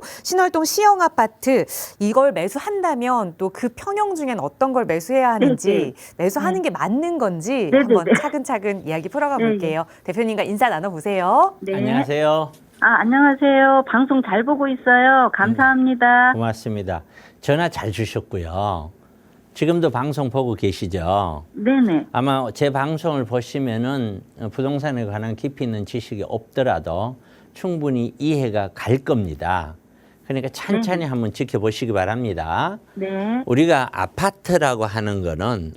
신월동 시형 아파트 이걸 매수한다면 또 그 평형 중엔 어떤 걸 매수해야 하는지 매수하는 게 맞는 건지 한번 차근차근 이야기 풀어가 볼게요. 대표님과 인사 나눠보세요. 네. 안녕하세요. 안녕하세요. 방송 잘 보고 있어요. 감사합니다. 고맙습니다. 전화 잘 주셨고요. 지금도 방송 보고 계시죠? 네네. 아마 제 방송을 보시면은 부동산에 관한 깊이 있는 지식이 없더라도 충분히 이해가 갈 겁니다. 그러니까 찬찬히 한번 지켜보시기 바랍니다. 네. 우리가 아파트라고 하는 거는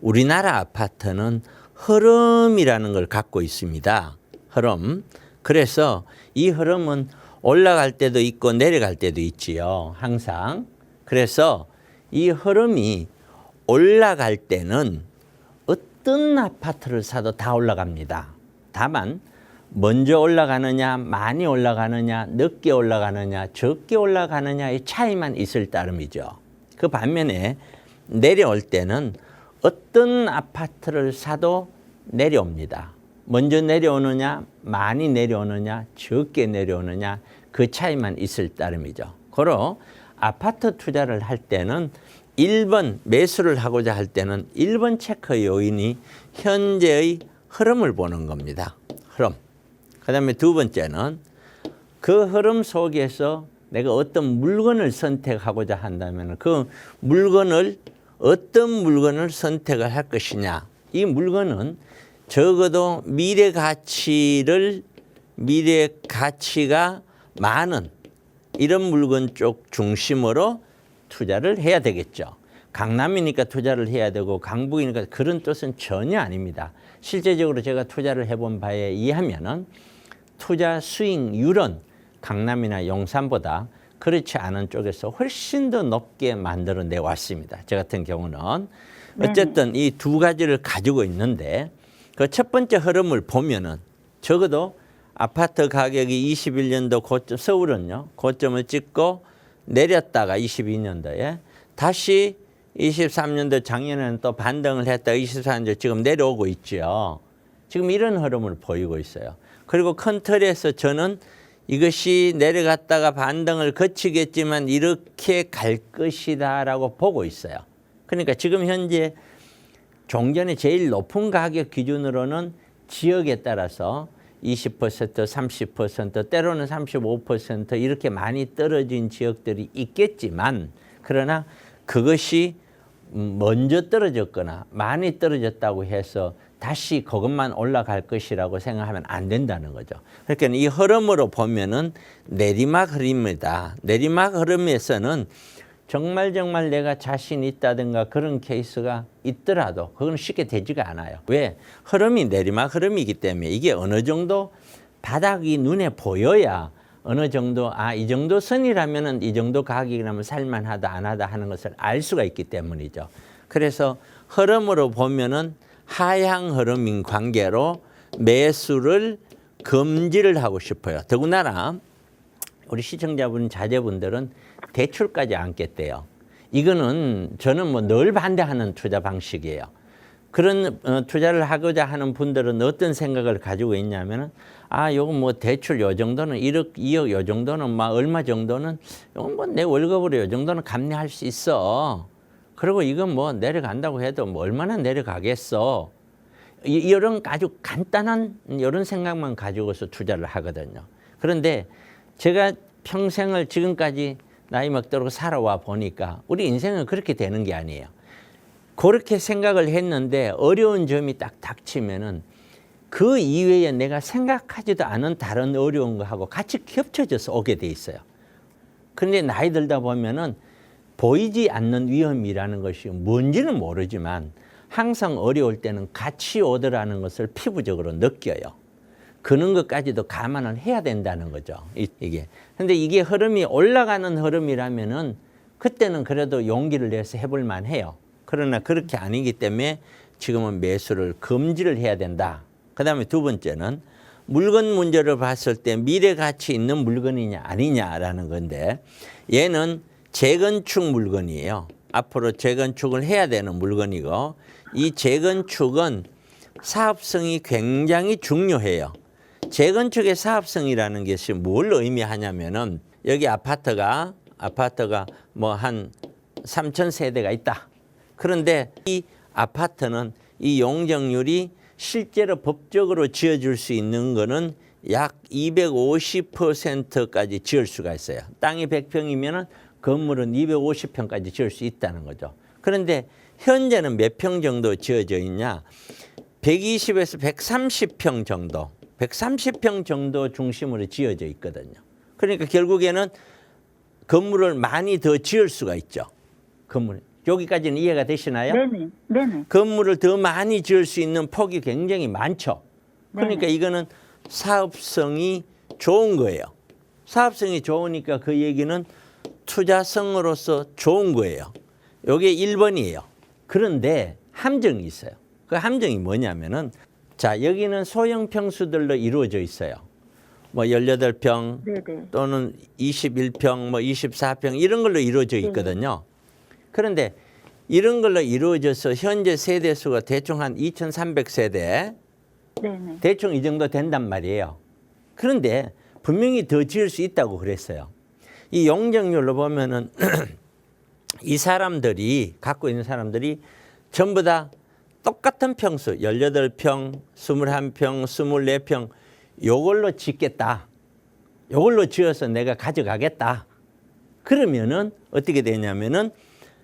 우리나라 아파트는 흐름이라는 걸 갖고 있습니다. 흐름. 그래서 이 흐름은 올라갈 때도 있고 내려갈 때도 있지요. 항상. 그래서 이 흐름이 올라갈 때는 어떤 아파트를 사도 다 올라갑니다. 다만 먼저 올라가느냐, 많이 올라가느냐, 늦게 올라가느냐, 적게 올라가느냐의 차이만 있을 따름이죠. 그 반면에 내려올 때는 어떤 아파트를 사도 내려옵니다. 먼저 내려오느냐, 많이 내려오느냐, 적게 내려오느냐 그 차이만 있을 따름이죠. 고로 아파트 투자를 할 때는 1번 매수를 하고자 할 때는 1번 체크 요인이 현재의 흐름을 보는 겁니다. 흐름. 그 다음에 두 번째는 그 흐름 속에서 내가 어떤 물건을 선택하고자 한다면 그 물건을 어떤 물건을 선택을 할 것이냐. 이 물건은 적어도 미래 가치가 많은 이런 물건 쪽 중심으로 투자를 해야 되겠죠. 강남이니까 투자를 해야 되고 강북이니까 그런 뜻은 전혀 아닙니다. 실제적으로 제가 투자를 해본 바에 의하면은 투자 수익률은 강남이나 용산보다 그렇지 않은 쪽에서 훨씬 더 높게 만들어 내 왔습니다. 저 같은 경우는 어쨌든 이 두 가지를 가지고 있는데 그 첫 번째 흐름을 보면은 적어도 아파트 가격이 21년도 고점, 서울은요, 고점을 찍고 내렸다가 22년도에 다시 23년도 작년에는 또 반등을 했다가 24년도 지금 내려오고 있죠. 지금 이런 흐름을 보이고 있어요. 그리고 큰 틀에서 저는 이것이 내려갔다가 반등을 거치겠지만 이렇게 갈 것이다라고 보고 있어요. 그러니까 지금 현재 종전의 제일 높은 가격 기준으로는 지역에 따라서 20%, 30%, 때로는 35% 이렇게 많이 떨어진 지역들이 있겠지만 그러나 그것이 먼저 떨어졌거나 많이 떨어졌다고 해서 다시 그것만 올라갈 것이라고 생각하면 안 된다는 거죠. 그러니까 이 흐름으로 보면은 내리막 흐름입니다. 내리막 흐름에서는 정말 내가 자신 있다든가 그런 케이스가 있더라도 그건 쉽게 되지가 않아요. 왜? 흐름이 내리막 흐름이기 때문에 이게 어느 정도 바닥이 눈에 보여야 어느 정도 이 정도 선이라면은 이 정도 가격이라면 살만하다 안 하다 하는 것을 알 수가 있기 때문이죠. 그래서 흐름으로 보면은 하향 흐름인 관계로 매수를 금지를 하고 싶어요. 더군다나 우리 시청자분 자제분들은 대출까지 안겠대요. 이거는 저는 뭐 늘 반대하는 투자 방식이에요. 그런 투자를 하고자 하는 분들은 어떤 생각을 가지고 있냐면은 요거 뭐 대출 요 정도는 1억, 2억 요 정도는 막 얼마 정도는 요건 뭐 내 월급으로 요 정도는 감내할 수 있어. 그리고 이건 뭐 내려간다고 해도 뭐 얼마나 내려가겠어. 이런 아주 간단한 이런 생각만 가지고서 투자를 하거든요. 그런데 제가 평생을 지금까지 나이 먹도록 살아와 보니까 우리 인생은 그렇게 되는 게 아니에요. 그렇게 생각을 했는데 어려운 점이 딱 닥치면은 그 이외에 내가 생각하지도 않은 다른 어려운 거하고 같이 겹쳐져서 오게 돼 있어요. 그런데 나이 들다 보면은 보이지 않는 위험이라는 것이 뭔지는 모르지만 항상 어려울 때는 같이 오더라는 것을 피부적으로 느껴요. 그런 것까지도 감안을 해야 된다는 거죠. 이게. 근데 이게 흐름이 올라가는 흐름이라면은 그때는 그래도 용기를 내서 해볼 만해요. 그러나 그렇게 아니기 때문에 지금은 매수를 금지를 해야 된다. 그 다음에 두 번째는 물건 문제를 봤을 때 미래 가치 있는 물건이냐 아니냐라는 건데 얘는 재건축 물건이에요. 앞으로 재건축을 해야 되는 물건이고 이 재건축은 사업성이 굉장히 중요해요. 재건축의 사업성이라는 것이 뭘 의미하냐면은 여기 아파트가 뭐 한 3,000세대가 있다. 그런데 이 아파트는 이 용적률이 실제로 법적으로 지어줄 수 있는 거는 약 250%까지 지을 수가 있어요. 땅이 100평이면은 건물은 250평까지 지을 수 있다는 거죠. 그런데 현재는 몇 평 정도 지어져 있냐? 120에서 130평 정도, 130평 정도 중심으로 지어져 있거든요. 그러니까 결국에는 건물을 많이 더 지을 수가 있죠. 건물. 여기까지는 이해가 되시나요? 네네. 네네. 건물을 더 많이 지을 수 있는 폭이 굉장히 많죠. 그러니까 네네. 이거는 사업성이 좋은 거예요. 사업성이 좋으니까 그 얘기는 투자성으로서 좋은 거예요. 이게 1번이에요. 그런데 함정이 있어요. 그 함정이 뭐냐면은 자, 여기는 소형 평수들로 이루어져 있어요. 뭐 18평 네네. 또는 21평, 뭐 24평 이런 걸로 이루어져 있거든요. 그런데 이런 걸로 이루어져서 현재 세대 수가 대충 한 2,300세대, 네네. 대충 이 정도 된단 말이에요. 그런데 분명히 더 지을 수 있다고 그랬어요. 이 용적률로 보면은 이 사람들이 갖고 있는 사람들이 전부 다 똑같은 평수 18평, 21평, 24평 요걸로 짓겠다. 요걸로 지어서 내가 가져가겠다. 그러면은 어떻게 되냐면은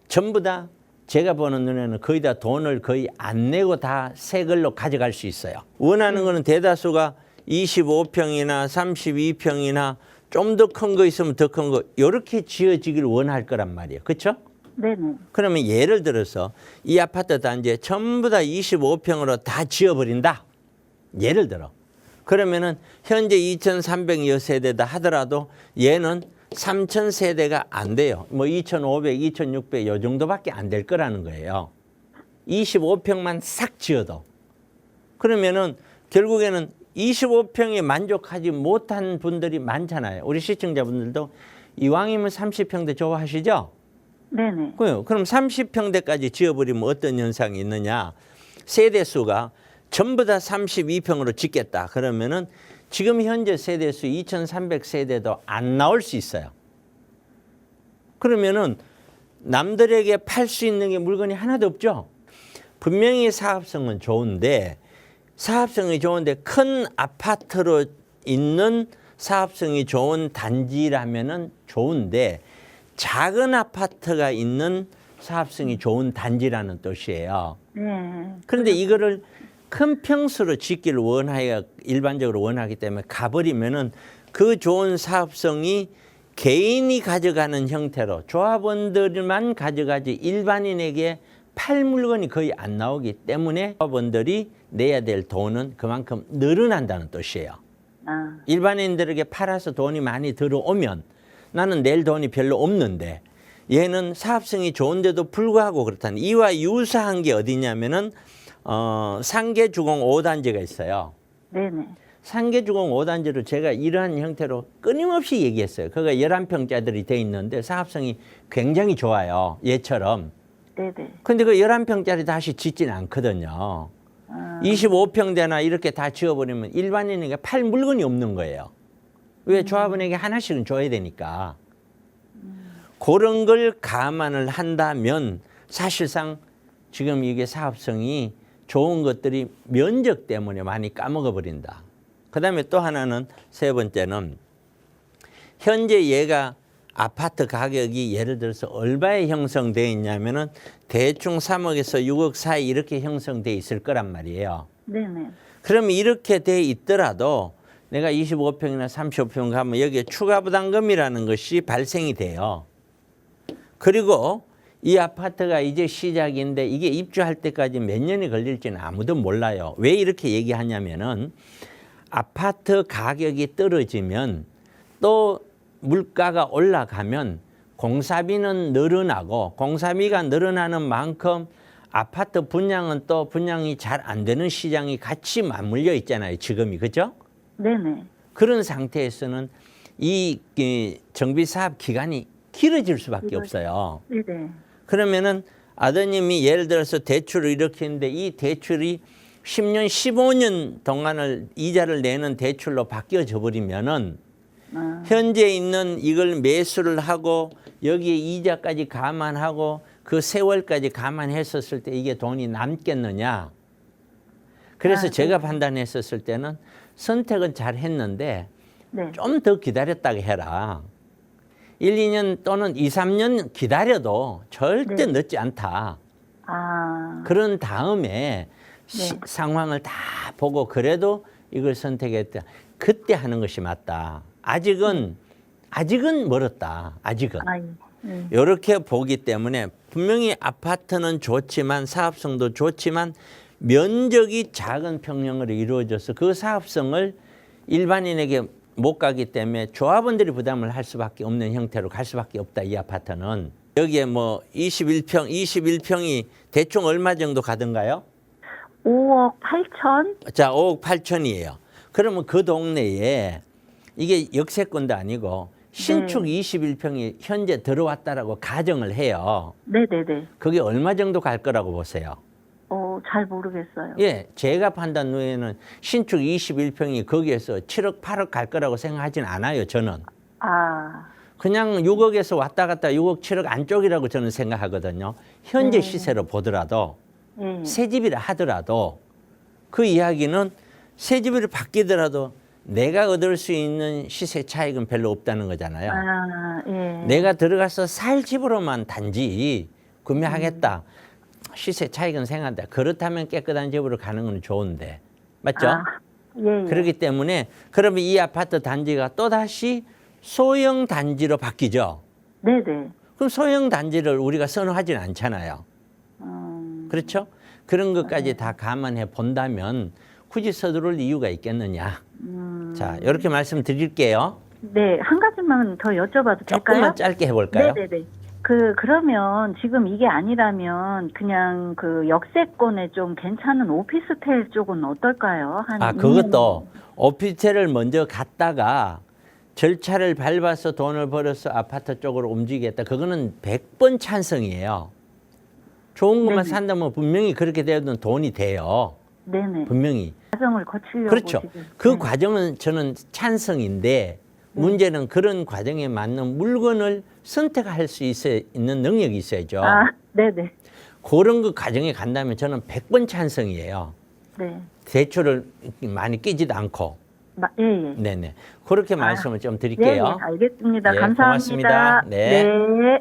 전부 다 제가 보는 눈에는 거의 다 돈을 거의 안 내고 다 새 걸로 가져갈 수 있어요. 원하는 거는 대다수가 25평이나 32평이나 좀 더 큰 거 있으면 더 큰 거 이렇게 지어지길 원할 거란 말이에요. 그렇죠? 네네. 그러면 예를 들어서 이 아파트 단지에 전부 다 25평으로 다 지어버린다. 예를 들어. 그러면은 현재 2,300여 세대다 하더라도 얘는 3,000세대가 안 돼요. 뭐 2,500, 2,600 요 정도밖에 안 될 거라는 거예요. 25평만 싹 지어도. 그러면은 결국에는 25평에 만족하지 못한 분들이 많잖아요. 우리 시청자분들도 이왕이면 30평대 좋아하시죠? 네네. 그럼 30평대까지 지어버리면 어떤 현상이 있느냐. 세대수가 전부 다 32평으로 짓겠다. 그러면은 지금 현재 세대수 2,300세대도 안 나올 수 있어요. 그러면은 남들에게 팔 수 있는 게 물건이 하나도 없죠. 분명히 사업성은 좋은데 큰 아파트로 있는 사업성이 좋은 단지라면은 좋은데 작은 아파트가 있는 사업성이 좋은 단지라는 뜻이에요. 네. 그런데 이거를 큰 평수로 짓기를 일반적으로 원하기 때문에 가버리면은 그 좋은 사업성이 개인이 가져가는 형태로 조합원들만 가져가지 일반인에게 팔 물건이 거의 안 나오기 때문에 조합원들이 내야 될 돈은 그만큼 늘어난다는 뜻이에요. 아, 일반인들에게 팔아서 돈이 많이 들어오면 나는 낼 돈이 별로 없는데 얘는 사업성이 좋은데도 불구하고 그렇다는 이와 유사한 게 어디냐면은 상계주공 5단지가 있어요. 네네. 상계주공 5단지를 제가 이러한 형태로 끊임없이 얘기했어요. 그거 11평짜리들이 돼 있는데 사업성이 굉장히 좋아요. 얘처럼. 네네. 근데 그 11평짜리 다시 짓지는 않거든요. 25평대나 이렇게 다 지어버리면 일반인에게 팔 물건이 없는 거예요. 왜? 조합원에게 하나씩은 줘야 되니까. 그런 걸 감안을 한다면 사실상 지금 이게 사업성이 좋은 것들이 면적 때문에 많이 까먹어 버린다. 그 다음에 또 하나는 세 번째는 현재 얘가 아파트 가격이 예를 들어서 얼마에 형성되어 있냐면은 대충 3억에서 6억 사이 이렇게 형성되어 있을 거란 말이에요. 네네. 그러면 이렇게 돼 있더라도 내가 25평이나 35평 가면 여기에 추가 부담금이라는 것이 발생이 돼요. 그리고 이 아파트가 이제 시작인데 이게 입주할 때까지 몇 년이 걸릴지는 아무도 몰라요. 왜 이렇게 얘기하냐면은 아파트 가격이 떨어지면 또 물가가 올라가면 공사비는 늘어나고 공사비가 늘어나는 만큼 아파트 분양은 또 분양이 잘 안 되는 시장이 같이 맞물려 있잖아요. 지금이. 그죠? 네네. 그런 상태에서는 이 정비사업 기간이 길어질 수밖에 없어요. 네네. 그러면은 아드님이 예를 들어서 대출을 이렇게 했는데 이 대출이 10년, 15년 동안을 이자를 내는 대출로 바뀌어져 버리면은 현재 있는 이걸 매수를 하고 여기에 이자까지 감안하고 그 세월까지 감안했었을 때 이게 돈이 남겠느냐. 그래서 제가 판단했었을 때는 선택은 잘 했는데 네. 좀 더 기다렸다가 해라. 1, 2년 또는 2, 3년 기다려도 절대 네. 늦지 않다. 아, 그런 다음에 네. 상황을 다 보고 그래도 이걸 선택했다. 그때 하는 것이 맞다. 아직은 멀었다. 아직은. 아, 예. 이렇게 보기 때문에 분명히 아파트는 좋지만 사업성도 좋지만 면적이 작은 평형으로 이루어져서 그 사업성을 일반인에게 못 가기 때문에 조합원들이 부담을 할 수밖에 없는 형태로 갈 수밖에 없다. 이 아파트는. 여기에 뭐 21평이 대충 얼마 정도 가던가요? 5억 8천? 자, 5억 8천이에요. 그러면 그 동네에 이게 역세권도 아니고 신축 21평이 현재 들어왔다라고 가정을 해요. 네네네. 그게 얼마 정도 갈 거라고 보세요? 잘 모르겠어요. 예, 제가 판단 후에는 신축 21평이 거기에서 7억, 8억 갈 거라고 생각하진 않아요, 저는. 아, 그냥 6억에서 왔다 갔다 6억, 7억 안쪽이라고 저는 생각하거든요. 현제 네. 시세로 보더라도, 예. 새 집이라 하더라도 그 이야기는 새 집으로 바뀌더라도 내가 얻을 수 있는 시세 차익은 별로 없다는 거잖아요. 아, 예. 내가 들어가서 살 집으로만 단지 구매하겠다. 시세 차익은 생각한다. 그렇다면 깨끗한 집으로 가는 건 좋은데. 맞죠? 아, 예. 그렇기 때문에 그러면 이 아파트 단지가 또다시 소형 단지로 바뀌죠. 네네. 그럼 소형 단지를 우리가 선호하지는 않잖아요. 그렇죠? 그런 것까지 다 감안해 본다면 굳이 서두를 이유가 있겠느냐. 자, 이렇게 말씀드릴게요. 네, 한 가지만 더 여쭤봐도 될까요? 조금만 짧게 해볼까요? 네네네. 그러면 지금 이게 아니라면 그냥 그 역세권에 좀 괜찮은 오피스텔 쪽은 어떨까요? 한 그것도 오피스텔을 먼저 갔다가 절차를 밟아서 돈을 벌어서 아파트 쪽으로 움직이겠다. 그거는 100번 찬성이에요. 좋은 것만 네네. 산다면 분명히 그렇게 되어도 돈이 돼요. 네네. 분명히. 과정을 거치려고 그렇죠. 지금. 그 네. 과정은 저는 찬성인데 문제는 그런 과정에 맞는 물건을 선택할 수 있는 능력이 있어야죠. 아, 네네. 그런 그 과정에 간다면 저는 100번 찬성이에요. 네. 대출을 많이 끼지도 않고. 예, 예. 네네. 그렇게 말씀을 좀 예, 예, 드릴게요. 알겠습니다. 예, 감사합니다. 고맙습니다. 네. 네.